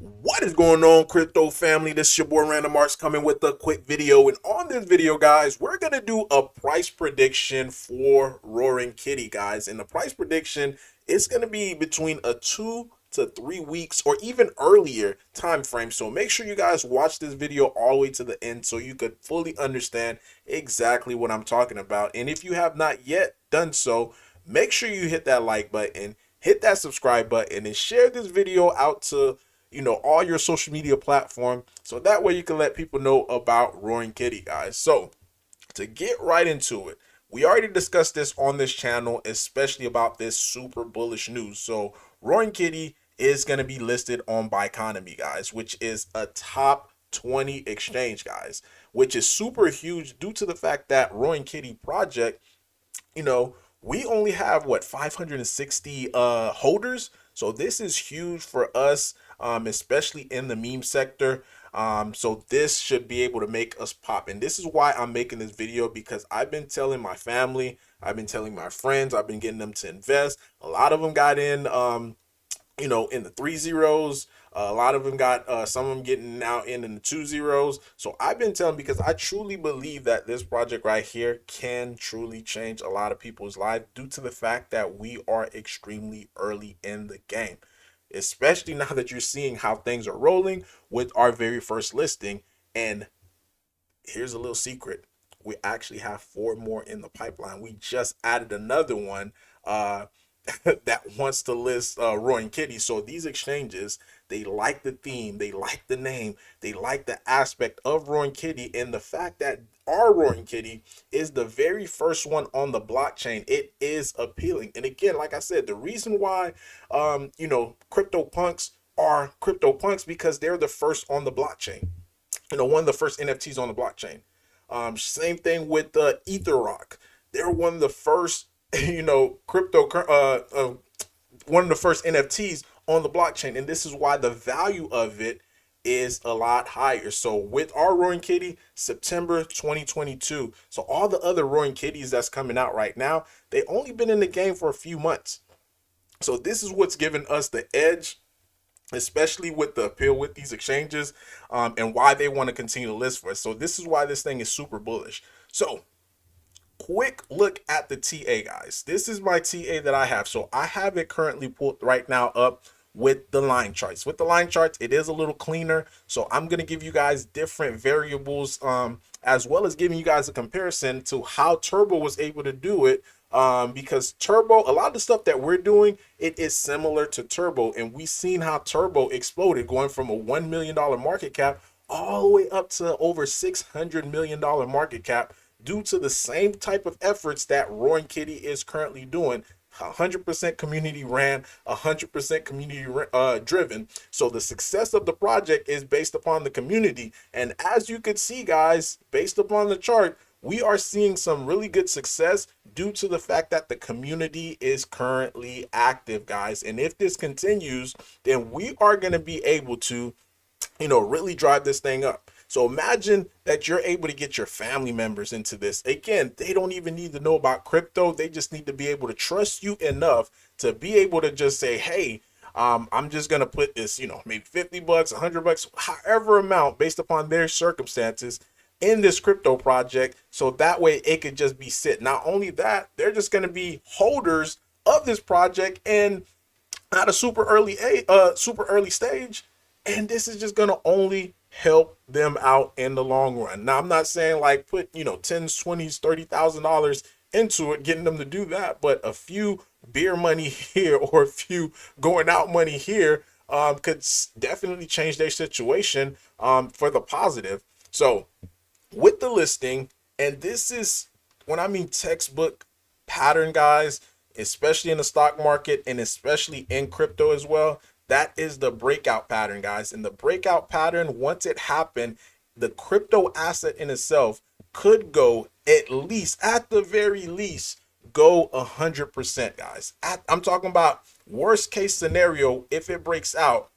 What is going on, crypto family? This is your boy Random Marks coming with a quick video. And on this video, guys, we're going to do a price prediction for Roaring Kitty, guys. And the price prediction is going to be between a 2 to 3 weeks or even earlier time frame. So make sure you guys watch this video all the way to the end so you could fully understand exactly what I'm talking about. And if you have not yet done so, make sure you hit that like button, hit that subscribe button, and share this video out to all your social media platform, so that way you can let people know about Roaring Kitty, guys. So to get right into it, we already discussed this on this channel, especially about this super bullish news. So Roaring Kitty is going to be listed on Biconomy, guys, which is a top 20 exchange, guys, which is super huge due to the fact that Roaring Kitty project, we only have what 560 holders. So this is huge for us, especially in the meme sector. So this should be able to make us pop. And this is why I'm making this video, because I've been telling my family, I've been telling my friends, I've been getting them to invest. A lot of them got in in the 3 zeros. A lot of them got some of them getting now in the 2 zeros. So I've been telling, because I truly believe that this project right here can truly change a lot of people's lives due to the fact that we are extremely early in the game, especially now that you're seeing how things are rolling with our very first listing. And here's a little secret: we actually have 4 more in the pipeline. We just added another one that wants to list Roaring Kitty. So these exchanges, they like the theme, they like the name, they like the aspect of Roaring Kitty, and the fact that our Roaring Kitty is the very first one on the blockchain. It is appealing. And again, like I said, the reason why crypto punks are crypto punks, because they're the first on the blockchain. One of the first NFTs on the blockchain. Same thing with Ether Rock. They're one of the first crypto one of the first NFTs on the blockchain, and this is why the value of it is a lot higher. So with our Roaring Kitty, September 2022. So all the other Roaring Kitties that's coming out right now, they only been in the game for a few months. So this is what's giving us the edge, especially with the appeal with these exchanges, and why they want to continue to list for us. So this is why this thing is super bullish. So quick look at the TA, guys. This is my TA that I have. So I have it currently pulled right now up with the line charts. With the line charts, it is a little cleaner. So I'm going to give you guys different variables, as well as giving you guys a comparison to how Turbo was able to do it. Because Turbo, a lot of the stuff that we're doing, it is similar to Turbo. And we've seen how Turbo exploded, going from a $1 million market cap all the way up to over $600 million market cap, due to the same type of efforts that Roaring Kitty is currently doing. 100% community ran, 100% community driven. So the success of the project is based upon the community. And as you can see, guys, based upon the chart, we are seeing some really good success due to the fact that the community is currently active, guys. And if this continues, then we are going to be able to really drive this thing up. So imagine that you're able to get your family members into this. Again, they don't even need to know about crypto. They just need to be able to trust you enough to be able to just say, hey, I'm just going to put this, maybe 50 bucks, 100 bucks, however amount based upon their circumstances in this crypto project. So that way it could just be sit. Not only that, they're just going to be holders of this project and at a super early stage. And this is just going to only help them out in the long run. Now, I'm not saying like put, tens, 20s, $30,000 into it, getting them to do that, but a few beer money here or a few going out money here could definitely change their situation for the positive. So with the listing, and this is when I mean textbook pattern, guys, especially in the stock market and especially in crypto as well. That is the breakout pattern, guys. And the breakout pattern, once it happened, the crypto asset in itself could go at the very least, go 100%, guys. I'm talking about worst case scenario. If it breaks out,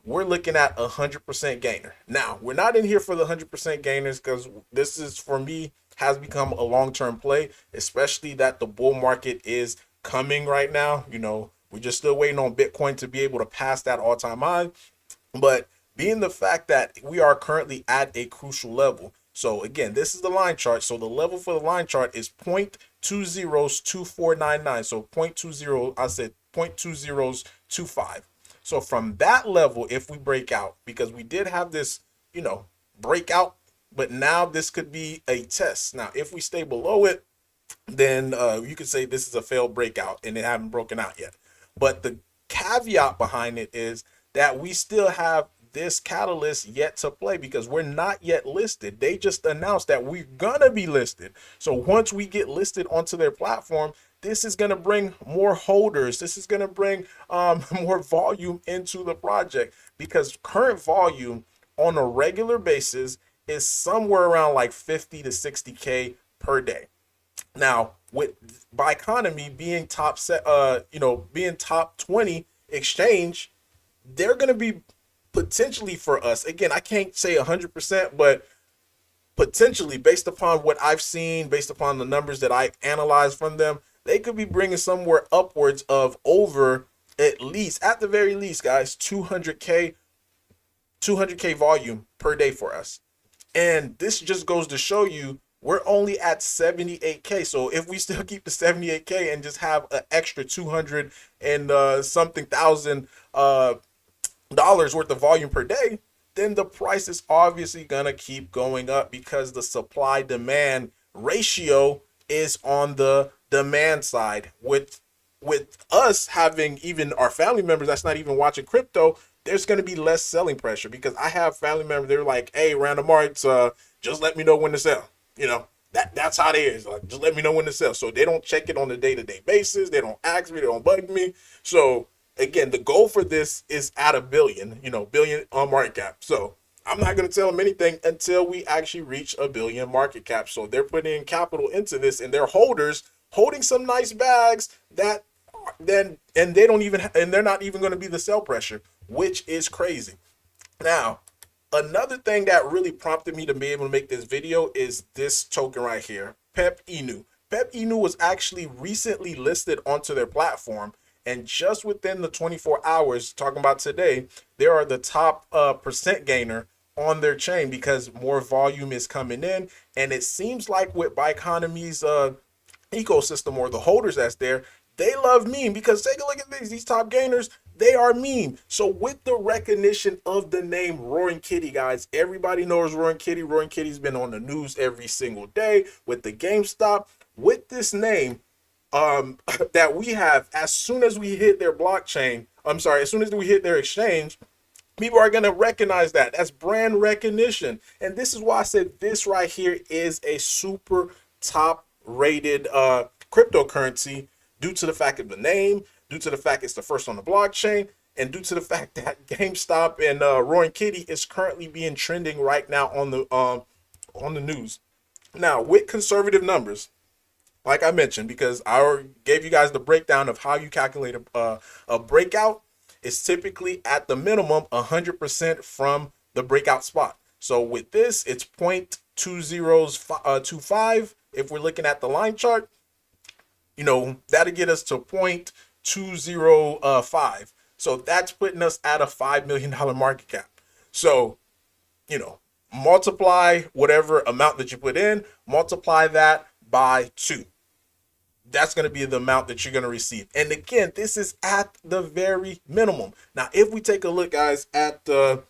we're looking at 100% gainer. Now, we're not in here for the 100% gainers, because this is, for me, has become a long-term play, especially that the bull market is coming right now. We're just still waiting on Bitcoin to be able to pass that all-time high. But being the fact that we are currently at a crucial level. So again, this is the line chart. So the level for the line chart is 0.202499. So 0.20, I said 0.2025. So from that level, if we break out, because we did have this, breakout, but now this could be a test. Now, if we stay below it, then you could say this is a failed breakout and it haven't broken out yet. But the caveat behind it is that we still have this catalyst yet to play because we're not yet listed. They just announced that we're gonna be listed. So once we get listed onto their platform, this is gonna bring more holders. This is gonna bring more volume into the project, because current volume on a regular basis is somewhere around like 50 to 60K per day. Now, with Bioconomy being being top 20 exchange, they're going to be potentially for us. Again, I can't say 100%, but potentially, based upon what I've seen, based upon the numbers that I analyzed from them, they could be bringing somewhere upwards of over, at least, at the very least, guys, 200K volume per day for us. And this just goes to show you we're only at 78K. So if we still keep the 78K and just have an extra 200 and something thousand dollars worth of volume per day, then the price is obviously gonna keep going up, because the supply demand ratio is on the demand side. With us having even our family members that's not even watching crypto, there's going to be less selling pressure, because I have family members, they're like, hey, Random Arts, just let me know when to sell. That's how it is. Like, just let me know when to sell. So they don't check it on a day-to-day basis. They don't ask me, they don't bug me. So again, the goal for this is at a billion, billion on market cap. So I'm not going to tell them anything until we actually reach a billion market cap. So they're putting in capital into this, and they're holding some nice bags that they're not even going to be the sell pressure, which is crazy. Now, another thing that really prompted me to be able to make this video is this token right here, Pep Inu. Pep Inu was actually recently listed onto their platform, and just within the 24 hours, talking about today, they are the top percent gainer on their chain, because more volume is coming in. And it seems like with Bioconomy's ecosystem, or the holders that's there, they love meme, because take a look at these top gainers, they are meme. So with the recognition of the name Roaring Kitty, guys, everybody knows Roaring Kitty. Roaring Kitty's been on the news every single day with the GameStop. With this name that we have, as soon as we hit their blockchain, as soon as we hit their exchange, people are going to recognize that. That's brand recognition. And this is why I said this right here is a super top rated cryptocurrency, due to the fact of the name, due to the fact it's the first on the blockchain, and due to the fact that GameStop and Roaring Kitty is currently being trending right now on the news. Now, with conservative numbers, like I mentioned, because I already gave you guys the breakdown of how you calculate a breakout, it's typically at the minimum 100% from the breakout spot. So with this, it's 0.2025. If we're looking at the line chart, that'll get us to 0.205. So that's putting us at a $5 million market cap. So, multiply whatever amount that you put in, multiply that by 2. That's going to be the amount that you're going to receive. And again, this is at the very minimum. Now, if we take a look, guys, at the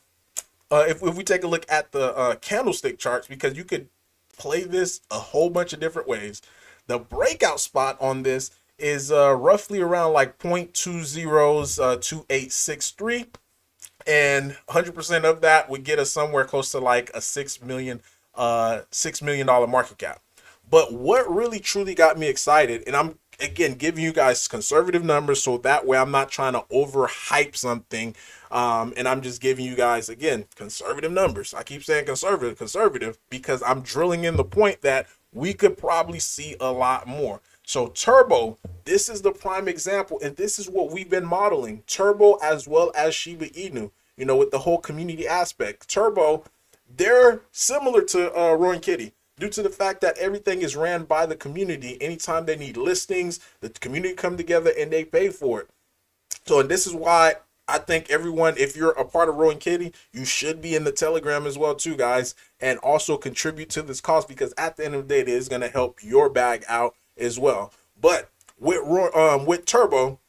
if we take a look at the candlestick charts, because you could play this a whole bunch of different ways. The breakout spot on this is roughly around like 0.202863, and 100% of that would get us somewhere close to like a $6 million market cap. But what really truly got me excited, and I'm again giving you guys conservative numbers, so that way I'm not trying to overhype something, and I'm just giving you guys again conservative numbers. I keep saying conservative, because I'm drilling in the point that we could probably see a lot more. So Turbo, this is the prime example, and this is what we've been modeling. Turbo as well as Shiba Inu, with the whole community aspect. Turbo, they're similar to Roaring Kitty, due to the fact that everything is ran by the community. Anytime they need listings, the community come together and they pay for it. So, and this is why I think everyone, if you're a part of Rowan Kitty, you should be in the Telegram as well too, guys, and also contribute to this cause, because at the end of the day, it is going to help your bag out as well. But with Turbo,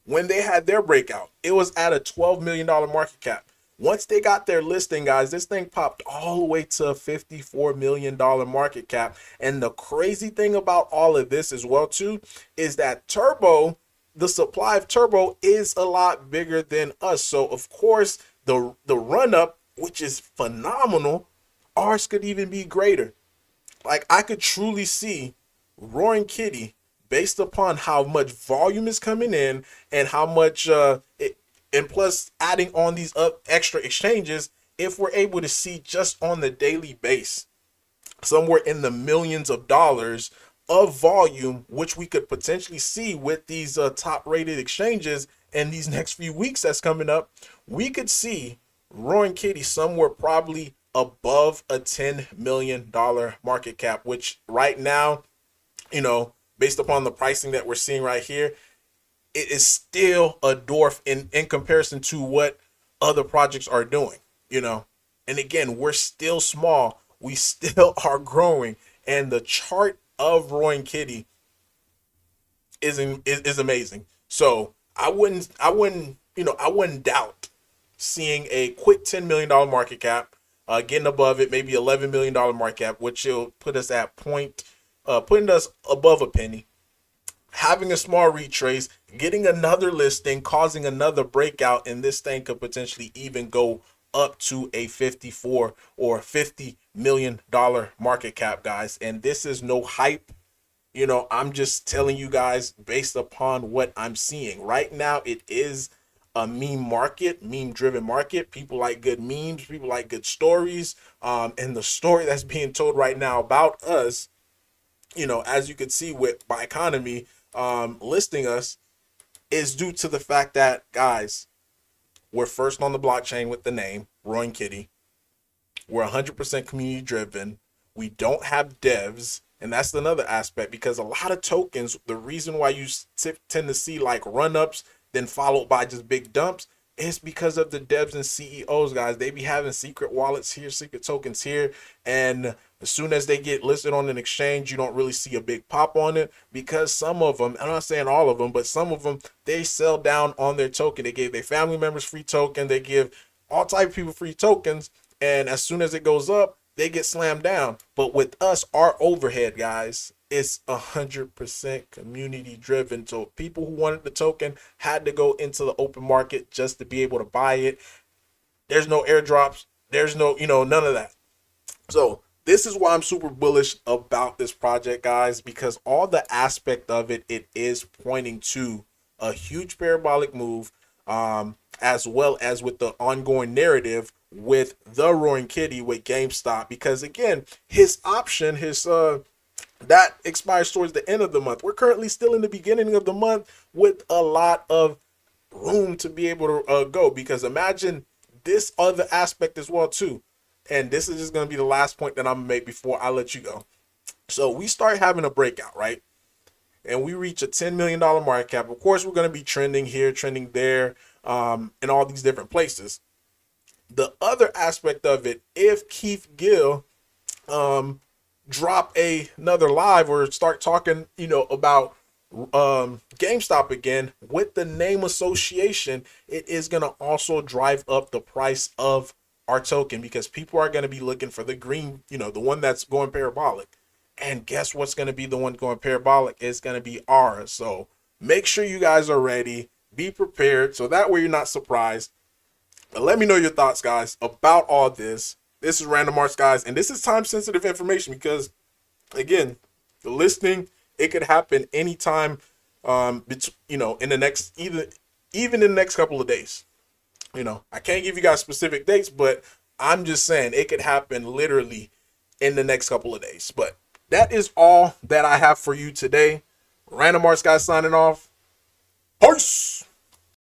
when they had their breakout, it was at a $12 million market cap. Once they got their listing, guys, this thing popped all the way to a $54 million market cap. And the crazy thing about all of this as well, too, is that Turbo, the supply of Turbo is a lot bigger than us. So, of course, the run up, which is phenomenal, ours could even be greater. Like, I could truly see Roaring Kitty, based upon how much volume is coming in and how much and plus adding on these extra exchanges, if we're able to see just on the daily base somewhere in the millions of dollars of volume, which we could potentially see with these top rated exchanges in these next few weeks that's coming up, we could see Roaring Kitty somewhere probably above a $10 million market cap, which right now, you know, based upon the pricing that we're seeing right here, it is still a dwarf in comparison to what other projects are doing, you know. And again, we're still small. We still are growing. And the chart of Roaring Kitty is amazing. So I wouldn't doubt seeing a quick $10 million market cap, getting above it, maybe $11 million market cap, which will put us at putting us above a penny, having a small retrace, getting another listing, causing another breakout, and this thing could potentially even go up to a 54 or $50 million market cap, guys. And this is no hype. You know, I'm just telling you guys based upon what I'm seeing. Right now, it is a meme market, meme driven market. People like good memes, people like good stories. And the story that's being told right now about us, you know, as you can see with by economy listing us, is due to the fact that, guys, we're first on the blockchain with the name Roaring Kitty. We're 100% community driven. We don't have devs. And that's another aspect, because a lot of tokens, the reason why you tend to see like run ups, then followed by just big dumps, is because of the devs and CEOs, guys. They be having secret wallets here, secret tokens here. And as soon as they get listed on an exchange, you don't really see a big pop on it, because some of them, I'm not saying all of them, but some of them, they sell down on their token. They give their family members free token. They give all type of people free tokens. And as soon as it goes up, they get slammed down. But with us, our overhead, guys, is 100% community driven. So people who wanted the token had to go into the open market just to be able to buy it. There's no airdrops. There's no, none of that. So this is why I'm super bullish about this project, guys, because all the aspect of it, it is pointing to a huge parabolic move, as well as with the ongoing narrative with the Roaring Kitty with GameStop, because again, his option, that expires towards the end of the month. We're currently still in the beginning of the month with a lot of room to be able to go, because imagine this other aspect as well too. And this is just going to be the last point that I'm going to make before I let you go. So we start having a breakout, right? And we reach a $10 million market cap. Of course, we're going to be trending here, trending there, in all these different places. The other aspect of it, if Keith Gill drop another live or start talking, about GameStop again with the name association, it is going to also drive up the price of our token, because people are going to be looking for the green, the one that's going parabolic. And guess what's going to be the one going parabolic? It's going to be ours. So make sure you guys are ready. Be prepared, so that way you're not surprised. But let me know your thoughts, guys, about all this. This is Random Arts, guys, and this is time-sensitive information because, again, the listing, it could happen anytime, in the next, even in the next couple of days. I can't give you guys specific dates, but I'm just saying it could happen literally in the next couple of days. But that is all that I have for you today. Random Arts, guys, signing off. Peace.